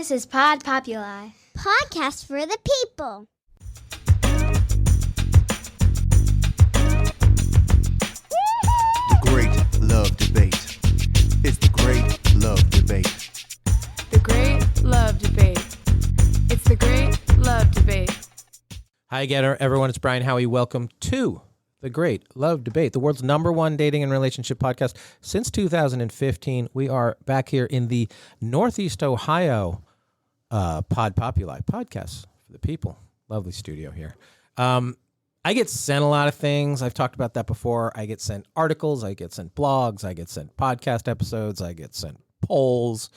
This is Pod Populi. Podcast for the people. The Great Love Debate. It's the Great Love Debate. The Great Love Debate. It's the Great Love Debate. Hi again, everyone. It's Brian Howie. Welcome to The Great Love Debate, the world's #1 dating and relationship podcast since 2015. We are back here in the Northeast Ohio Pod Populi podcast for the people. Lovely studio here. I get sent a lot of things. I've talked about that before. I get sent articles. I get sent blogs. I get sent podcast episodes. I get sent polls.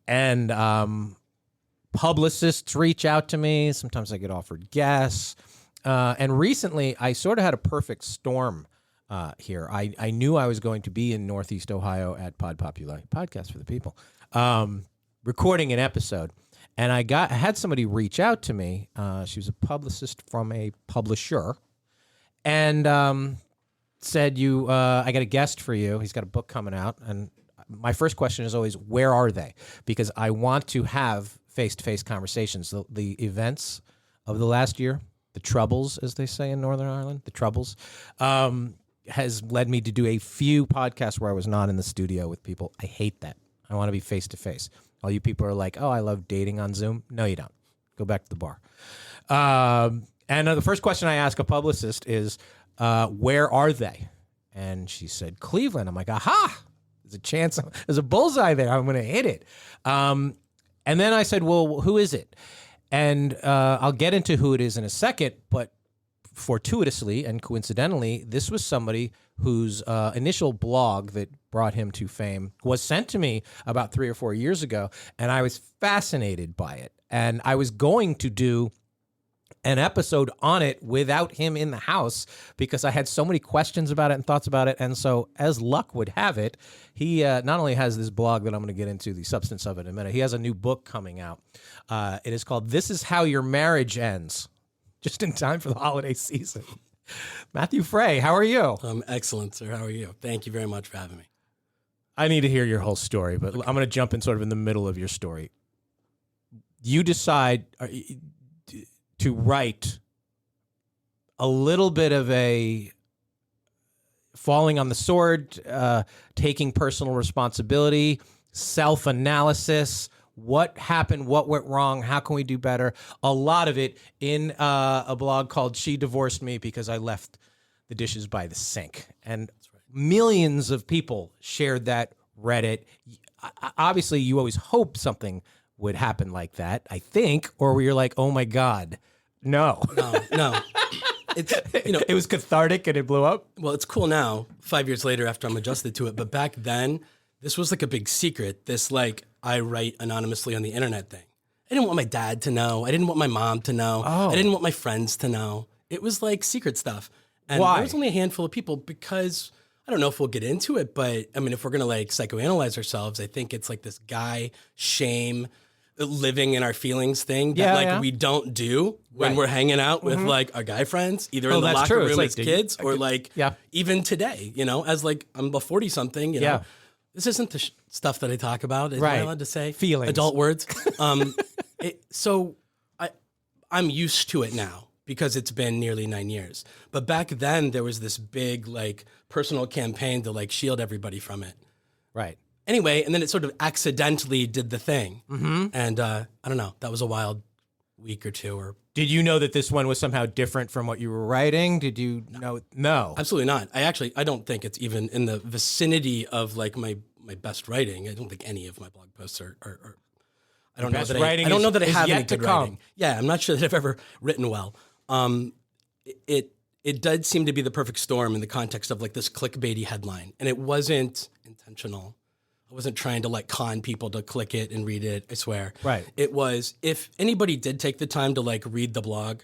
And publicists reach out to me. Sometimes I get offered guests. And recently, I sort of had a perfect storm here. I knew I was going to be in Northeast Ohio at Pod Populi, podcast for the people, recording an episode. And I had somebody reach out to me. She was a publicist from a publisher, and said, I got a guest for you. He's got a book coming out. And my first question is always, where are they? Because I want to have face-to-face conversations. The events of the last year, the troubles, as they say in Northern Ireland, the troubles, has led me to do a few podcasts where I was not in the studio with people. I hate that. I want to be face-to-face. All you people are like, oh, I love dating on Zoom. No, you don't. Go back to the bar. And the first question I ask a publicist is, where are they? And she said, Cleveland. I'm like, aha, there's a chance. There's a bullseye there. I'm going to hit it. And then I said, well, who is it? And I'll get into who it is in a second, but fortuitously and coincidentally, this was somebody whose initial blog that brought him to fame was sent to me about 3 or 4 years ago, and I was fascinated by it. And I was going to do an episode on it without him in the house because I had so many questions about it and thoughts about it. And so, as luck would have it, he not only has this blog that I'm going to get into the substance of it in a minute, he has a new book coming out. It is called This Is How Your Marriage Ends, just in time for the holiday season. Matthew Fray, how are you? I'm excellent, sir. How are you? Thank you very much for having me. I need to hear your whole story, but I'm going to jump in sort of in the middle of your story. You decide to write a little bit of a falling on the sword, taking personal responsibility, self-analysis. What happened? What went wrong? How can we do better? A lot of it in a blog called She Divorced Me Because I Left the Dishes by the Sink. And millions of people shared that, read it. Obviously, you always hope something would happen like that, I think, or where you're like, oh my God, no. No. It's, it was cathartic and it blew up. Well, it's cool now, 5 years later after I'm adjusted to it. But back then, this was like a big secret. This like, I write anonymously on the internet thing. I didn't want my dad to know. I didn't want my mom to know. Oh. I didn't want my friends to know. It was like secret stuff. And Why? there was only a handful of people because, I don't know if we'll get into it, but I mean, if we're going to like psychoanalyze ourselves, I think it's like this guy shame living in our feelings thing that we don't do when we're hanging out with like our guy friends, either in the locker room as kids or like even today, as like I'm a 40 something, you know, this isn't the stuff that I talk about. Am I allowed to say feelings, adult words? So I'm used to it now because it's been nearly 9 years. But back then there was this big like personal campaign to like shield everybody from it. Right. Anyway, and then it sort of accidentally did the thing. Mm-hmm. And I don't know, that was a wild week or two. Or did you know that this one was somehow different from what you were writing? Did you know? No. Absolutely not. I don't think it's even in the vicinity of like my best writing. I don't think any of my blog posts are I don't know that I don't know that I have any good writing. Yeah, I'm not sure that I've ever written well. It did seem to be the perfect storm in the context of like this clickbaity headline, and it wasn't intentional. I wasn't trying to like con people to click it and read it, I swear. Right. It was, if anybody did take the time to like read the blog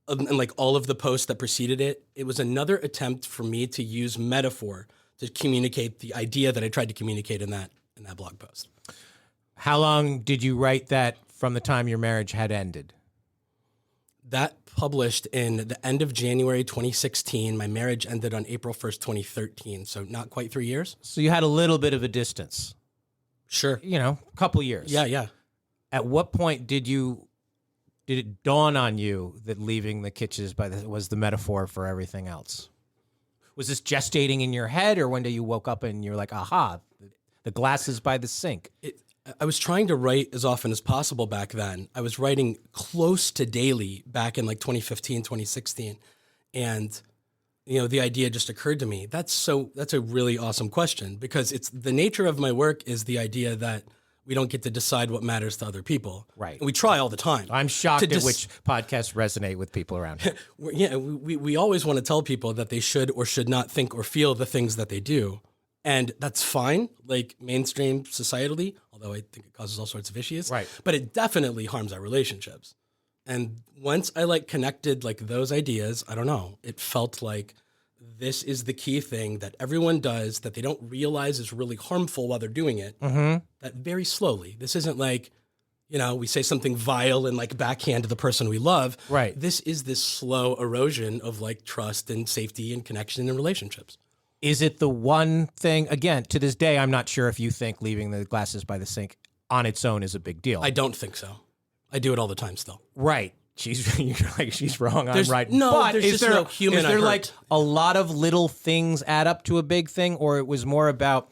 and like all of the posts that preceded it, it was another attempt for me to use metaphor to communicate the idea that I tried to communicate in that blog post. How long did you write that from the time your marriage had ended? That published in the end of January 2016. My marriage ended on April 1st, 2013. So not quite 3 years. So you had a little bit of a distance. Sure. You know, a couple years. Yeah. At what point did it dawn on you that leaving the kitchens was the metaphor for everything else? Was this gestating in your head, or one day you woke up and you're like, aha, the glasses by the sink? I was trying to write as often as possible back then. I was writing close to daily back in like 2015, 2016. And, the idea just occurred to me. That's a really awesome question, because it's the nature of my work is the idea that we don't get to decide what matters to other people. Right. And we try all the time. I'm shocked at which podcasts resonate with people around here. Yeah, we always want to tell people that they should or should not think or feel the things that they do. And that's fine, like mainstream societally, although I think it causes all sorts of issues. Right. But it definitely harms our relationships. And once I connected those ideas, I don't know, it felt like this is the key thing that everyone does that they don't realize is really harmful while they're doing it. Mm-hmm. That very slowly. This isn't we say something vile and backhand to the person we love. Right. This is this slow erosion of trust and safety and connection in relationships. Is it the one thing, again, to this day, I'm not sure if you think leaving the glasses by the sink on its own is a big deal. I don't think so. I do it all the time still. Right. She's wrong, I'm right. No, but there's just no human is there I hurt. a lot of little things add up to a big thing, or it was more about,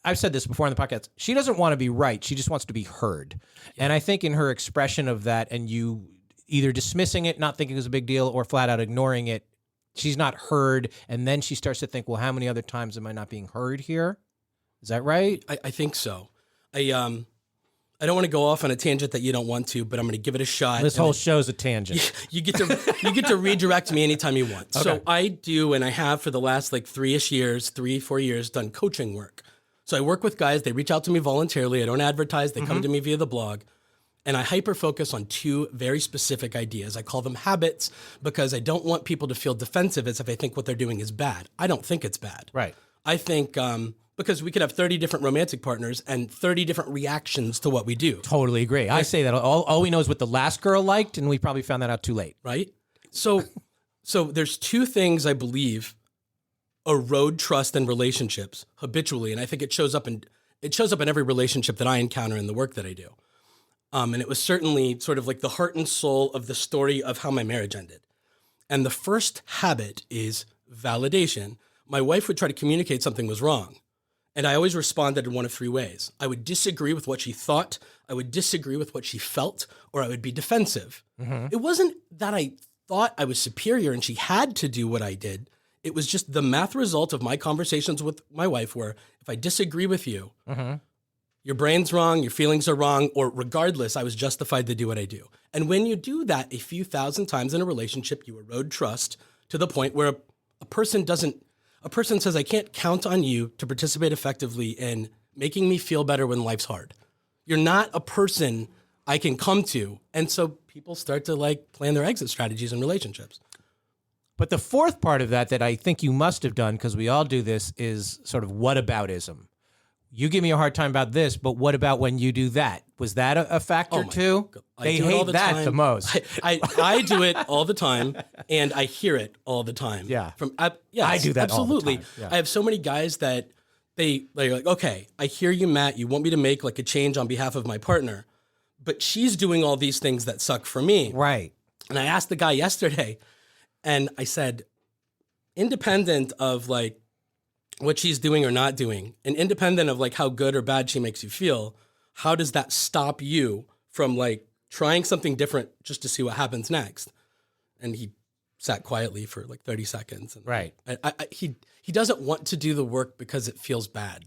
I've said this before in the podcast, she doesn't want to be right, she just wants to be heard. Yeah. And I think in her expression of that, and you either dismissing it, not thinking it was a big deal, or flat out ignoring it, she's not heard, and then she starts to think, well, how many other times am I not being heard here? Is that right? I think so. I don't want to go off on a tangent that you don't want to, but I'm going to give it a shot. This whole show's a tangent. You get to redirect me anytime you want. Okay. So I do, and I have for the last 3-4 years, done coaching work. So I work with guys. They reach out to me voluntarily. I don't advertise. They come to me via the blog. And I hyper-focus on 2 very specific ideas. I call them habits because I don't want people to feel defensive as if I think what they're doing is bad. I don't think it's bad. Right. I think because we could have 30 different romantic partners and 30 different reactions to what we do. Totally agree. I say that all we know is what the last girl liked, and we probably found that out too late. Right? So there's 2 things I believe erode trust in relationships habitually, and I think it shows up in every relationship that I encounter in the work that I do. And it was certainly sort of the heart and soul of the story of how my marriage ended. And the first habit is validation. My wife would try to communicate something was wrong. And I always responded in one of 3 ways. I would disagree with what she thought, I would disagree with what she felt, or I would be defensive. Mm-hmm. It wasn't that I thought I was superior and she had to do what I did. It was just the math result of my conversations with my wife where if I disagree with you, your brain's wrong, your feelings are wrong, or regardless, I was justified to do what I do. And when you do that a few thousand times in a relationship, you erode trust to the point where a person says, I can't count on you to participate effectively in making me feel better when life's hard. You're not a person I can come to. And so people start to plan their exit strategies in relationships. But the fourth part of that I think you must have done, because we all do this, is sort of whataboutism. You give me a hard time about this, but what about when you do that? Was that a factor too? They hate that the most. I do it all the time, and I hear it all the time. Yeah. Yes, I do that absolutely. all the time. Yeah. I have so many guys that they're like, okay, I hear you, Matt. You want me to make a change on behalf of my partner, but she's doing all these things that suck for me. Right. And I asked the guy yesterday, and I said, independent of what she's doing or not doing, and independent of how good or bad she makes you feel, how does that stop you from trying something different just to see what happens next? And he sat quietly for 30 seconds. And right. He doesn't want to do the work because it feels bad.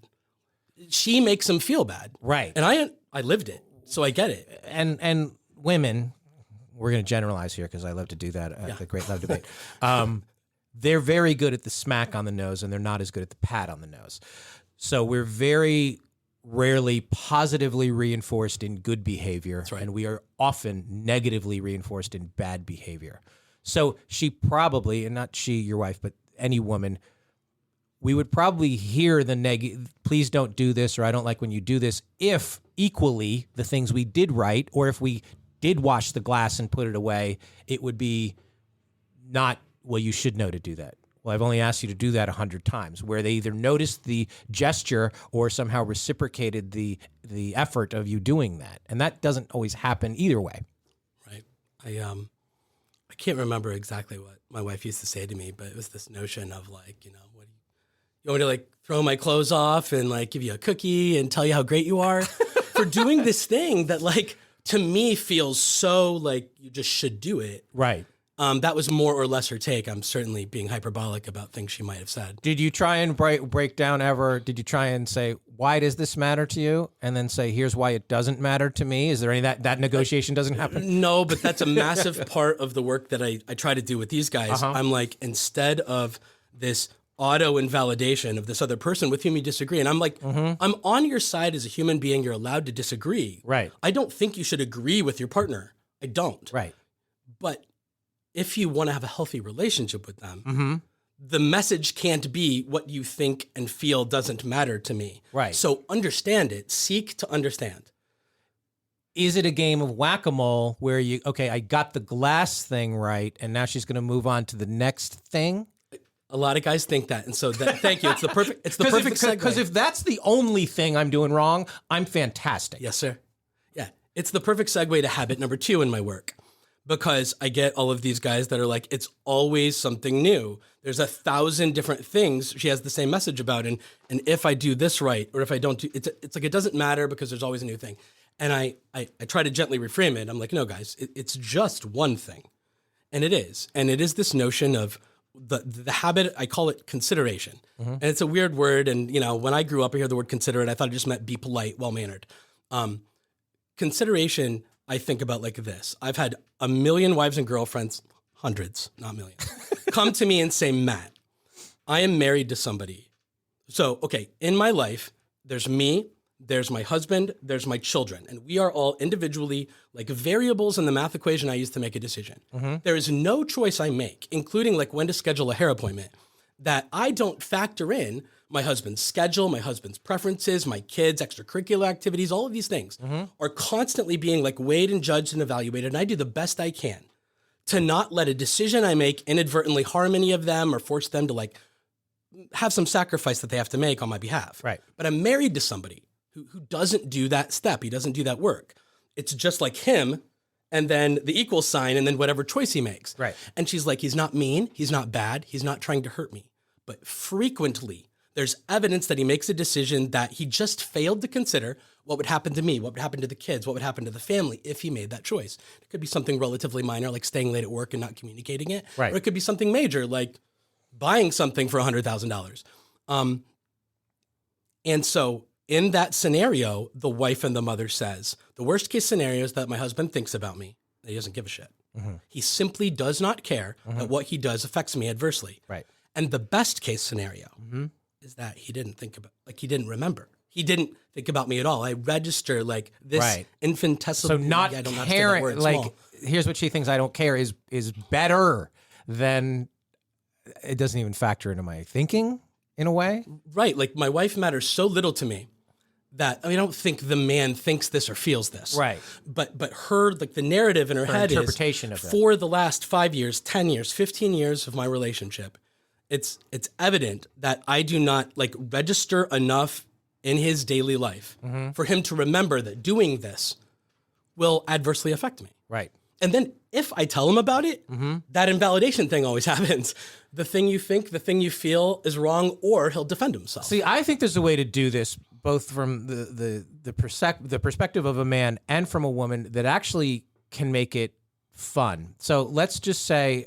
She makes him feel bad. Right. And I lived it, so I get it. And women, we're going to generalize here because I love to do that at the Great Love Debate. They're very good at the smack on the nose, and they're not as good at the pat on the nose. So we're very rarely positively reinforced in good behavior, That's right. and we are often negatively reinforced in bad behavior. So she probably, and not she, your wife, but any woman, we would probably hear the negative, please don't do this, or I don't like when you do this, if equally the things we did right, or if we did wash the glass and put it away, it would be not, well, you should know to do that. Well, I've only asked you to do that 100 times, where they either noticed the gesture or somehow reciprocated the effort of you doing that. And that doesn't always happen either way. Right. I can't remember exactly what my wife used to say to me, but it was this notion of like, you know, what do you want me to like throw my clothes off and like give you a cookie and tell you how great you are for doing this thing that like to me feels so like you just should do it. Right. That was more or less her take. I'm certainly being hyperbolic about things she might have said. Did you try and break down ever? Did you try and say, why does this matter to you? And then say, here's why it doesn't matter to me. Is there any that negotiation doesn't happen? No, but that's a massive part of the work that I try to do with these guys. I'm like, instead of this auto invalidation of this other person with whom you disagree. And I'm like, I'm on your side as a human being. You're allowed to disagree. Right. I don't think you should agree with your partner. I don't. Right. But if you want to have a healthy relationship with them, the message can't be what you think and feel doesn't matter to me. Right. So understand it. Seek to understand. Is it a game of whack-a-mole where I got the glass thing right, and now she's going to move on to the next thing? A lot of guys think that. And so thank you. It's the perfect segue. Because if that's the only thing I'm doing wrong, I'm fantastic. Yes, sir. Yeah. It's the perfect segue to habit number 2 in my work. Because I get all of these guys that are like, it's always something new. There's 1,000 different things she has the same message about. And if I do this right, or if I don't do, it's like, it doesn't matter because there's always a new thing. And I try to gently reframe it. I'm like, no, guys, it's just one thing. And it is. And it is this notion of the habit, I call it consideration. And it's a weird word. And, you know, when I grew up, I heard the word considerate. I thought it just meant be polite, well-mannered. Consideration, I think about like this. I've had a million wives and girlfriends, hundreds, not millions, come to me and say, Matt, I am married to somebody. So, okay, in my life, there's me, there's my husband, there's my children, and we are all individually like variables in the math equation I use to make a decision. There is no choice I make, including like when to schedule a hair appointment, that I don't factor in my husband's schedule, my husband's preferences, my kids' extracurricular activities, all of these things are constantly being like weighed and judged and evaluated. And I do the best I can to not let a decision I make inadvertently harm any of them or force them to like have some sacrifice that they have to make on my behalf. Right. But I'm married to somebody who doesn't do that step. He doesn't do that work. It's just like him and then the equal sign and then whatever choice he makes. Right. And she's like, he's not mean. He's not bad. He's not trying to hurt me. But frequently, there's evidence that he makes a decision that he just failed to consider what would happen to me, what would happen to the kids, what would happen to the family if he made that choice. It could be something relatively minor, like staying late at work and not communicating it. Right. Or it could be something major, like buying something for $100,000. And so in that scenario, the wife and the mother says, the worst case scenario is that my husband thinks about me. He doesn't give a shit. He simply does not care that what he does affects me adversely. Right. And the best case scenario is that he didn't think about, like he didn't remember. He didn't think about me at all. I register like this infinitesimal. So not caring, like small. Here's what she thinks I don't care is better than, it doesn't even factor into my thinking in a way. Right. Like my wife matters so little to me that I don't think the man thinks this or feels this. Right. But her, like the narrative in her head interpretation is of it. For the last 5 years, 10 years, 15 years of my relationship, it's evident that I do not like register enough in his daily life for him to remember that doing this will adversely affect me. Right. And then if I tell him about it, that invalidation thing always happens. The thing you think, the thing you feel is wrong, or he'll defend himself. See, I think there's a way to do this, both from the perspective of a man and from a woman, that actually can make it fun. So let's just say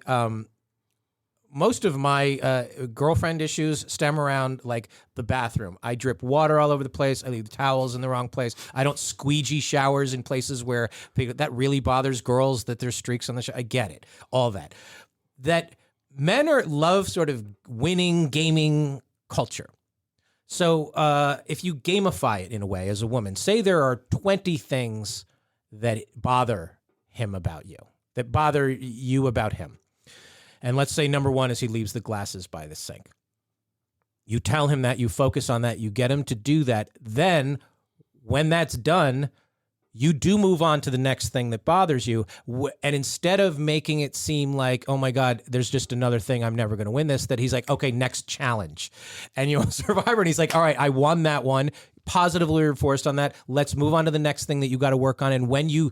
most of my girlfriend issues stem around like the bathroom. I drip water all over the place. I leave towels in the wrong place. I don't squeegee showers in places where that really bothers girls, that there's streaks on the shower. I get it. All that. That men love sort of winning gaming culture. So if you gamify it in a way as a woman, say there are 20 things that bother him about you, that bother you about him. And let's say number one is he leaves the glasses by the sink. You tell him that, you focus on that, you get him to do that. Then when that's done, you do move on to the next thing that bothers you. And instead of making it seem like, oh my God, there's just another thing, I'm never going to win this, that he's like, okay, next challenge. And you know, Survivor, and he's like, all right, I won that one. Positively reinforced on that. Let's move on to the next thing that you got to work on. And when you